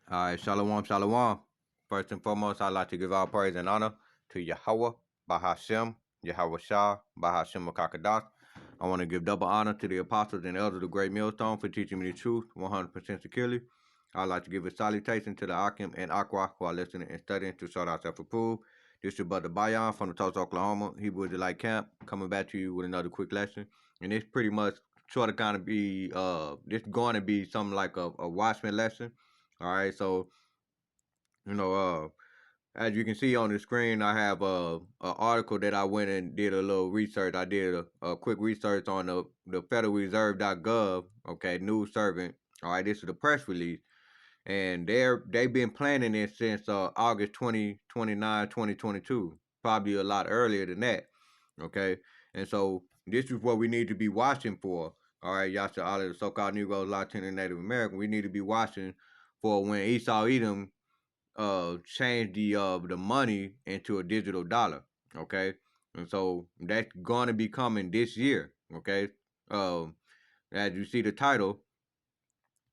All right, shalom, shalom. First and foremost, I'd like to give all praise and honor to Yahweh, Bahashem, Yahweh Shah, Bahashem Makakadas. I want to give double honor to the apostles and elders of the Great Millstone for teaching me the truth 100% securely. I'd like to give a salutation to the Akim and Aqua who are listening and studying to show ourselves approved. This is your brother Bayan from the Tulsa, Oklahoma, Hebrew Israelite Camp, coming back to you with another quick lesson. And it's pretty much sort of kind of be, this going to be something like a Watchman lesson. All right, so you know, as you can see on the screen, I have a article that I went and did a little research. I did a quick research on the Federal Reserve.gov. Okay, news servant. All right, this is the press release, and they've been planning this since August 2029, 2022, probably a lot earlier than that. Okay, and so this is what we need to be watching for. All right, y'all should all of the so-called Negroes, Latino, and Native American. We need to be watching for when Esau Edom change the money into a digital dollar. Okay, and so that's going to be coming this year. Okay, um, as you see the title,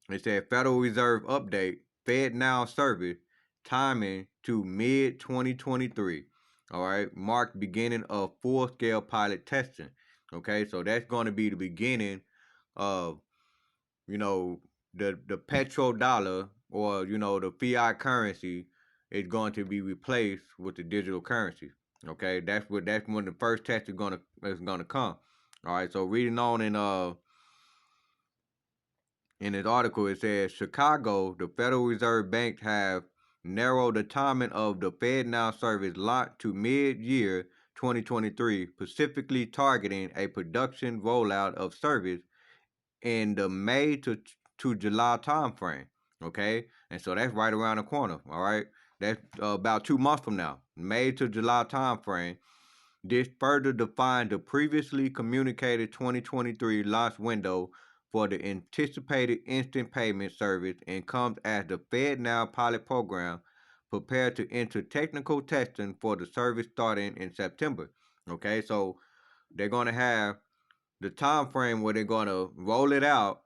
it said Federal Reserve update, Fed Now service timing to mid 2023. All right, marked beginning of full scale pilot testing. Okay, so that's going to be the beginning of you know the petrodollar or the fiat currency is going to be replaced with the digital currency. Okay, that's when the first test is gonna come. All right, so reading on in this article, it says Chicago, the Federal Reserve Bank have narrowed the timing of the FedNow service launch to mid-year 2023, specifically targeting a production rollout of service in the May to July timeframe. Okay, and so that's right around the corner. All right, that's about 2 months from now, May to July timeframe. This further defined the previously communicated 2023 launch window for the anticipated instant payment service and comes as the FedNow pilot program prepared to enter technical testing for the service starting in September. Okay, so they're going to have the time frame where they're going to roll it out,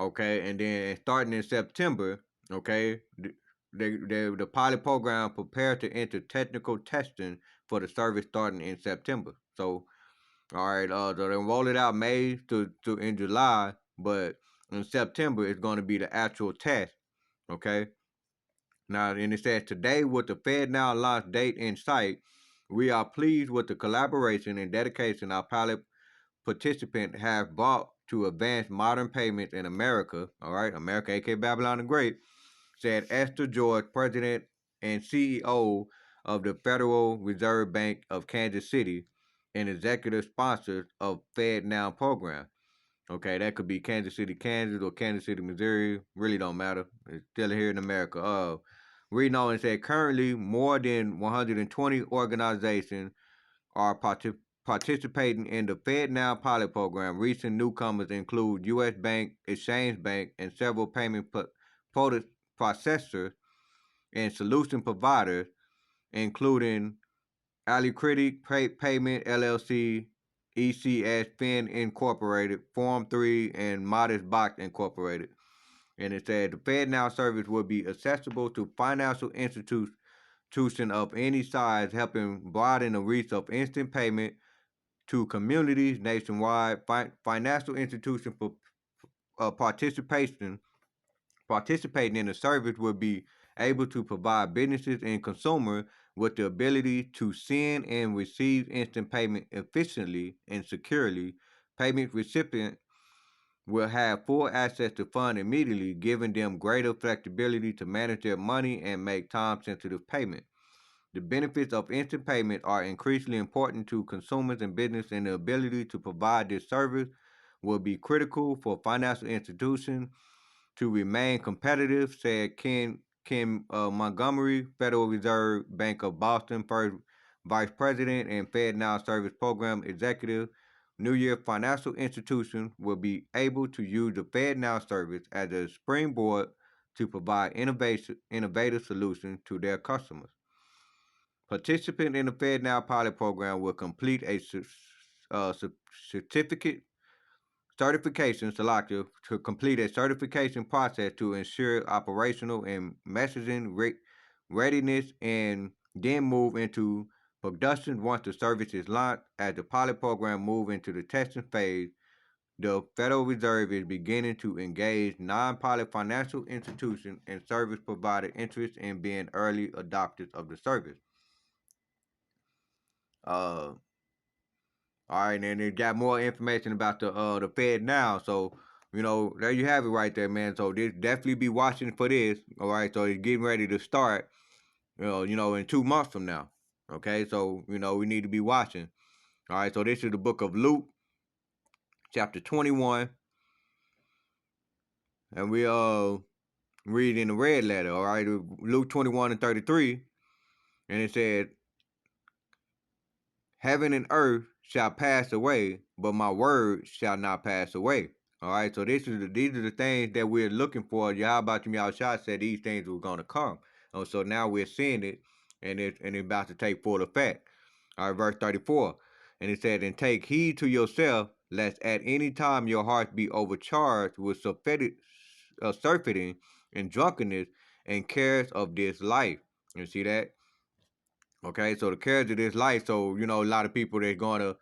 okay, and then starting in September, okay, the pilot program prepared to enter technical testing for the service starting in September. So, all right, so they roll it out May to in July, but in September it's going to be the actual test, okay. Now, and it says today with the Fed Now launch date in sight, we are pleased with the collaboration and dedication our pilot participants have brought to advance modern payments in America, all right, America, aka Babylon the Great, said Esther George, President and CEO of the Federal Reserve Bank of Kansas City and executive sponsor of Fed Now program. Okay, that could be Kansas City, Kansas, or Kansas City, Missouri. Really don't matter. It's still here in America. Reading on and said currently more than 120 organizations are participating in the FedNow pilot program. Recent newcomers include U.S. Bank, Exchange Bank, and several payment processors and solution providers, including Alicritic Payment LLC, ECS Fin Incorporated, Form 3, and Modest Box Incorporated. And it said the FedNow service will be accessible to financial institutions of any size, helping broaden the reach of instant payment to communities nationwide. Financial institutions for participating in the service will be able to provide businesses and consumers with the ability to send and receive instant payment efficiently and securely. Payment recipients will have full access to funds immediately, giving them greater flexibility to manage their money and make time-sensitive payments. The benefits of instant payment are increasingly important to consumers and business, and the ability to provide this service will be critical for financial institutions to remain competitive, said Ken Montgomery, Federal Reserve Bank of Boston, first Vice President and FedNow Service Program Executive. New Year financial institutions will be able to use the FedNow service as a springboard to provide innovative solutions to their customers. Participants in the FedNow pilot program will complete a certificate certification selective to complete a certification process to ensure operational and messaging readiness, and then move into production once the service is launched. As the pilot program moves into the testing phase, the Federal Reserve is beginning to engage non-pilot financial institutions and service provider interests in being early adopters of the service. Uh, all right, and it got more information about the Fed now. So there you have it right there, man. So this definitely be watching for this. All right, so it's getting ready to start. In 2 months from now. Okay, so we need to be watching. All right, so this is the book of Luke, chapter 21, and we read in the red letter. All right, Luke 21:33, and it said, "Heaven and earth shall pass away, but my word shall not pass away." All right, so these are the things that we're looking for. Yahweh Shah said these things were gonna come. So now we're seeing it, and it's about to take full effect. All right, verse 34, and it said, "And take heed to yourself, lest at any time your hearts be overcharged with surfeiting and drunkenness and cares of this life." You see that? Okay, so the cares of this life. So a lot of people they're gonna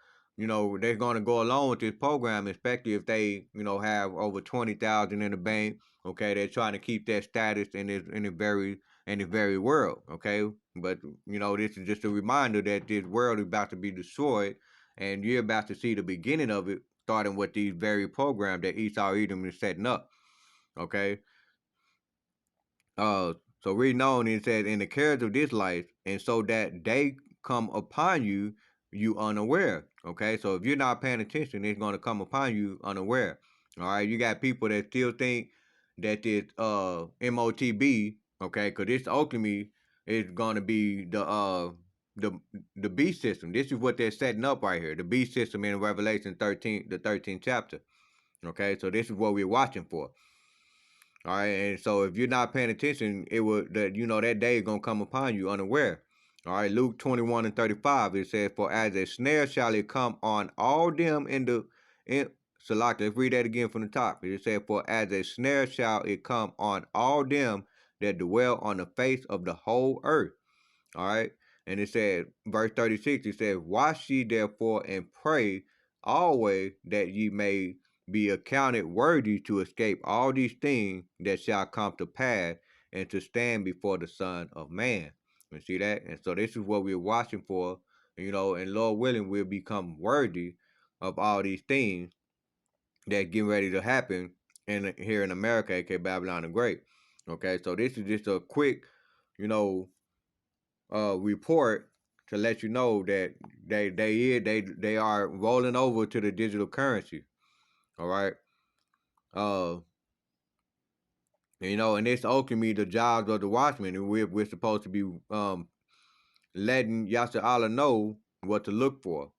go along with this program, especially if they have over 20,000 in the bank. Okay, they're trying to keep that status in the very world. Okay, but this is just a reminder that this world is about to be destroyed, and you're about to see the beginning of it, starting with these very programs that Esau Edom is setting up. Okay, uh, so reading on, it says, "In the cares of this life, and so that they come upon you, you unaware." Okay, so if you're not paying attention, it's going to come upon you unaware. All right, you got people that still think that this MOTB, okay, because this ultimately is going to be the the beast system. This is what they're setting up right here, the beast system in Revelation 13, the 13th chapter. Okay, so this is what we're watching for. All right, and so if you're not paying attention, it will that day is gonna come upon you unaware. All right, Luke 21:35, it says, "For as a snare shall it come on all them in Salak." Let's read that again from the top. It said, "For as a snare shall it come on all them that dwell on the face of the whole earth." All right. And it said, verse 36, it says, "Watch ye therefore and pray always that ye may be accounted worthy to escape all these things that shall come to pass and to stand before the Son of Man." You see that? And so this is what we're watching for, and Lord willing, we'll become worthy of all these things that get ready to happen here in America, aka Babylon the Great. Okay, so this is just a quick, you know, report to let you know that they are rolling over to the digital currency. All right. Uh, and it's ultimately the jobs of the watchmen, and we're supposed to be letting Yasser Allah know what to look for.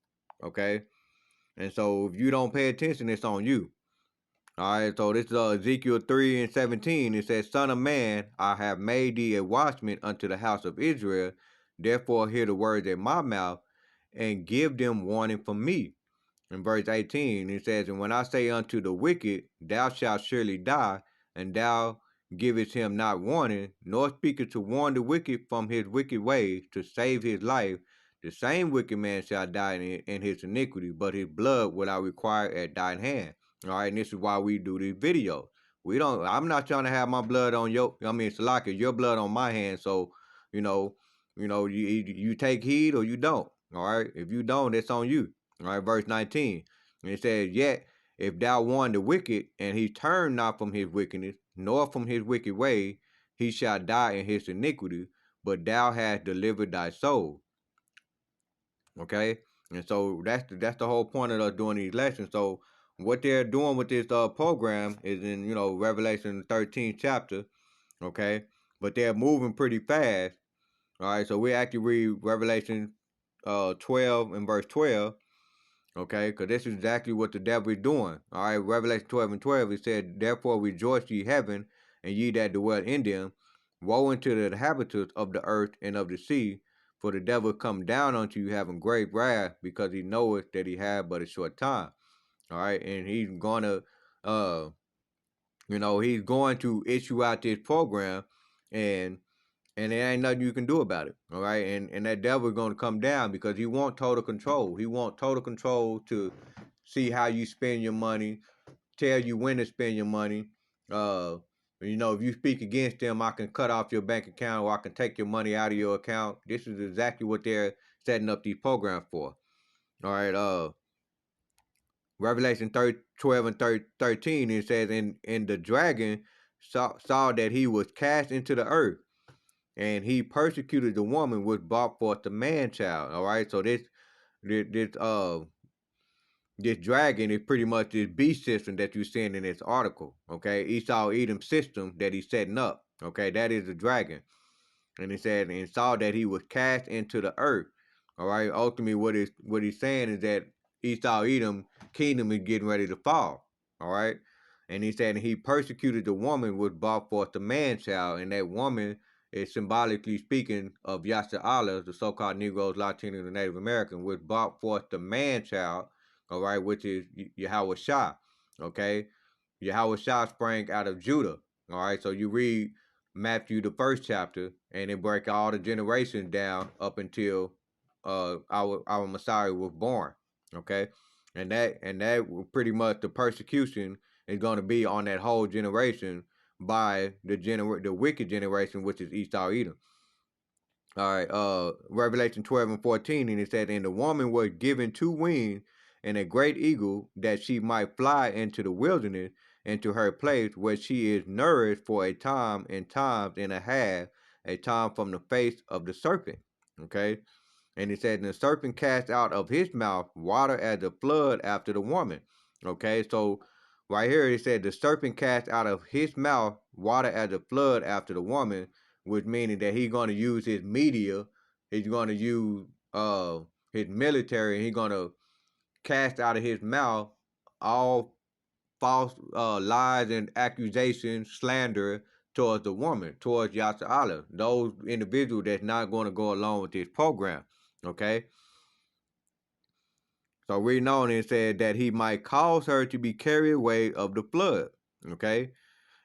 Okay. And so if you don't pay attention, it's on you. All right, so this is Ezekiel 3:17. It says, "Son of man, I have made thee a watchman unto the house of Israel. Therefore hear the words of my mouth, and give them warning from me." In verse 18, it says, "And when I say unto the wicked, thou shalt surely die, and thou givest him not warning, nor speakest to warn the wicked from his wicked ways, to save his life, the same wicked man shall die in his iniquity, but his blood will I require at thine hand." All right, and this is why we do these videos. I'm not trying to have my blood on Salaka, your blood on my hand. So, you know, you take heed or you don't. All right, if you don't, it's on you. All right, verse 19. And it says, "Yet if thou warn the wicked, and he turn not from his wickedness, nor from his wicked way, he shall die in his iniquity, but thou hast delivered thy soul." Okay, and so that's the whole point of us doing these lessons. So what they're doing with this program is in Revelation 13th chapter. Okay, but they're moving pretty fast. All right, so we actually read Revelation 12 and verse 12. Okay, because this is exactly what the devil is doing. All right, Revelation 12:12, it said, "Therefore rejoice ye heaven, and ye that dwell in them. Woe unto the inhabitants of the earth and of the sea, for the devil come down unto you having great wrath, because he knoweth that he had but a short time." All right, and he's gonna, uh, he's going to issue out this program, and there ain't nothing you can do about it. All right, and that devil's gonna come down because he want total control. He want total control to see how you spend your money, tell you when to spend your money. Uh, if you speak against them, I can cut off your bank account or I can take your money out of your account. This is exactly what they're setting up these programs for. All right. Revelation 12 and 13, it says, and the dragon saw that he was cast into the earth, and he persecuted the woman which brought forth the man child. All right. So this dragon is pretty much this beast system that you're seeing in this article. Okay, Esau Edom system that he's setting up. Okay, that is the dragon. And he said, and saw that he was cast into the earth. All right, ultimately, what he's saying is that Esau Edom kingdom is getting ready to fall. All right, and he said, and he persecuted the woman which brought forth the man child, and that woman is symbolically speaking of Yasser Allah, the so-called Negroes, Latinos, and Native American, which brought forth the man child. All right, which is Yahweh Shah. Okay, Yahweh Shah sprang out of Judah. All right, so you read Matthew the first chapter, and it break all the generations down up until our Messiah was born. Okay, and that pretty much the persecution is going to be on that whole generation by the wicked generation, which is Esau Edom. All right, Revelation 12 and 14, and it said, and the woman was given two wings and a great eagle, that she might fly into the wilderness, into her place where she is nourished for a time and times and a half, a time from the face of the serpent. Okay, and it said, and the serpent cast out of his mouth water as a flood after the woman. Okay, so right here it said the serpent cast out of his mouth water as a flood after the woman, which meaning that he's going to use his media, he's going to use his military, and he's going to cast out of his mouth all false lies and accusations, slander towards the woman, towards Yasser Allah, those individuals that's not going to go along with this program. Okay, so reading on, it said that he might cause her to be carried away of the flood. Okay,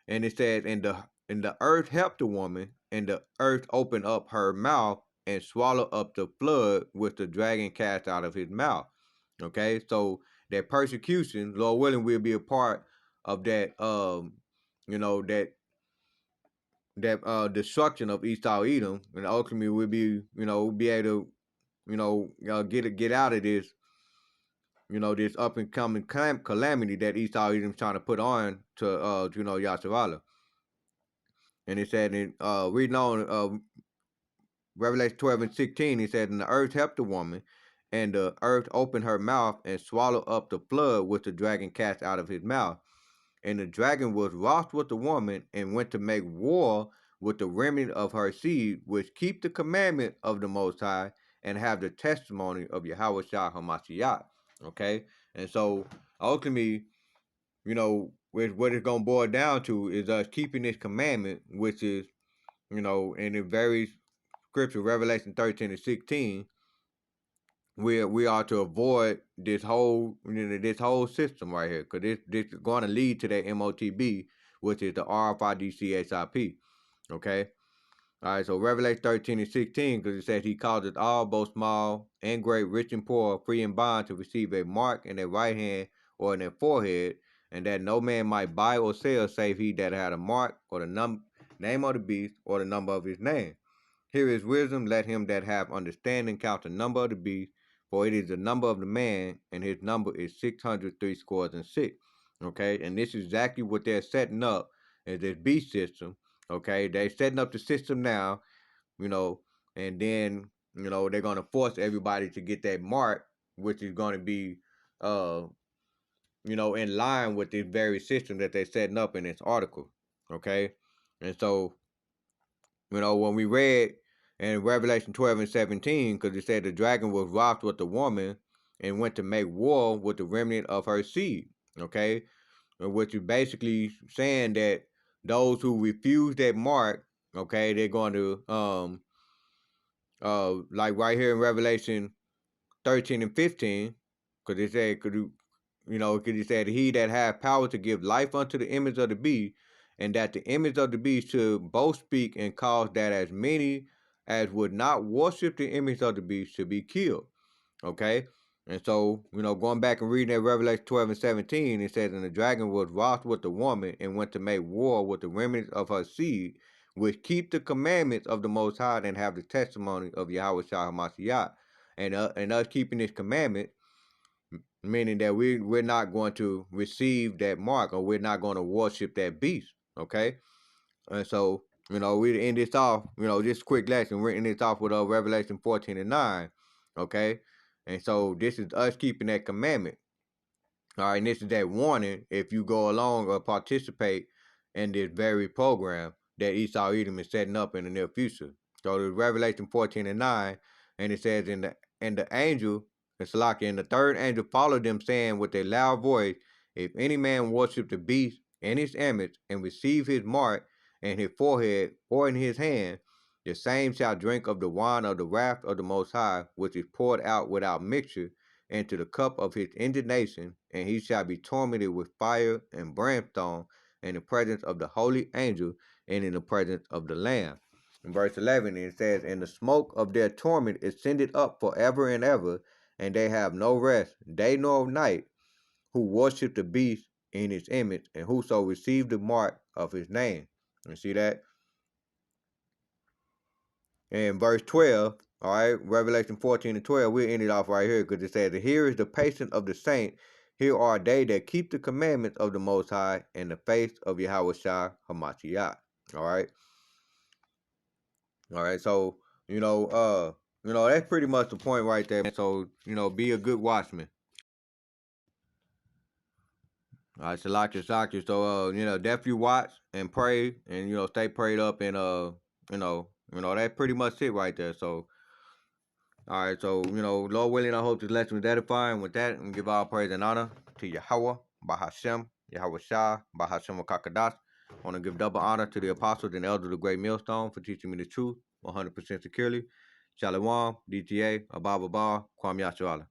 and it says, and the earth helped the woman, and the earth opened up her mouth and swallowed up the flood which the dragon cast out of his mouth. Okay, so that persecution, Lord willing, will be a part of that. That destruction of Esau Edom, and ultimately we'll be able to get out of this this up and coming calamity that Esau Edom's trying to put on to Yasser Allah. And it said in reading on Revelation 12 and 16, he said, and the earth helped the woman, and the earth opened her mouth and swallowed up the flood which the dragon cast out of his mouth. And the dragon was wroth with the woman, and went to make war with the remnant of her seed, which keep the commandment of the Most High, and have the testimony of Yahweh Shah Hamashiach. Okay? And so, ultimately, what it's going to boil down to is us keeping this commandment, which is, in the very scripture, Revelation 13 and 16, we are to avoid this whole system right here, because this is going to lead to that MOTB, which is the RFID Okay, all right. So Revelation 13 and 16, because it says he causes all, both small and great, rich and poor, free and bond, to receive a mark in their right hand or in their forehead, and that no man might buy or sell save he that had a mark or the name of the beast or the number of his name. Here is wisdom, let him that have understanding count the number of the beast, for it is the number of the man, and his number is 636. Okay, and this is exactly what they're setting up as this beast system. Okay, they're setting up the system now, and then they're gonna force everybody to get that mark, which is gonna be in line with this very system that they're setting up in this article. Okay, and so when we read in Revelation 12 and 17, because it said the dragon was wroth with the woman and went to make war with the remnant of her seed. Okay, which is basically saying that those who refuse that mark, okay, they're going to like right here in Revelation 13 and 15, because it said because he said, he that hath power to give life unto the image of the beast, and that the image of the beast should both speak and cause that as many as would not worship the image of the beast should be killed. Okay? And so, going back and reading that Revelation 12 and 17, it says, and the dragon was wroth with the woman and went to make war with the remnants of her seed, which keep the commandments of the Most High and have the testimony of Yahweh Shah HaMashiach. And us keeping this commandment, meaning that we're not going to receive that mark, or we're not going to worship that beast. Okay? And so, we end this off, just quick lesson. We're ending this off with Revelation 14 and 9. Okay? And so this is us keeping that commandment. All right, and this is that warning if you go along or participate in this very program that Esau Edom is setting up in the near future. So the Revelation 14 and 9, and it says, and the angel, and Salaki, and the third angel followed them, saying with a loud voice, if any man worship the beast and his image, and receive his mark in his forehead or in his hand, the same shall drink of the wine of the wrath of the Most High, which is poured out without mixture into the cup of his indignation, and he shall be tormented with fire and brimstone in the presence of the holy angel and in the presence of the Lamb. In verse 11, it says, and the smoke of their torment ascended up forever and ever, and they have no rest, day nor night, who worship the beast in his image, and whoso receive the mark of his name. You see that? In verse 12, all right, Revelation 14 and 12, we'll end it off right here because it says, here is the patience of the saint. Here are they that keep the commandments of the Most High and the faith of Yahweh Shah HaMashiach. All right. All right. So, that's pretty much the point right there. So, be a good watchman. All right, Salaki. So, definitely watch and pray and, stay prayed up and, that's pretty much it right there. So, all right, so, Lord willing, I hope this lesson was edifying. With that, we give all praise and honor to Yahweh, Bahashem, Yahweh Shah, Bahashem Kakadash. I want to give double honor to the apostles and elders of the Great Millstone for teaching me the truth 100% securely. Shalom, DTA, Abba Kwam Yashala.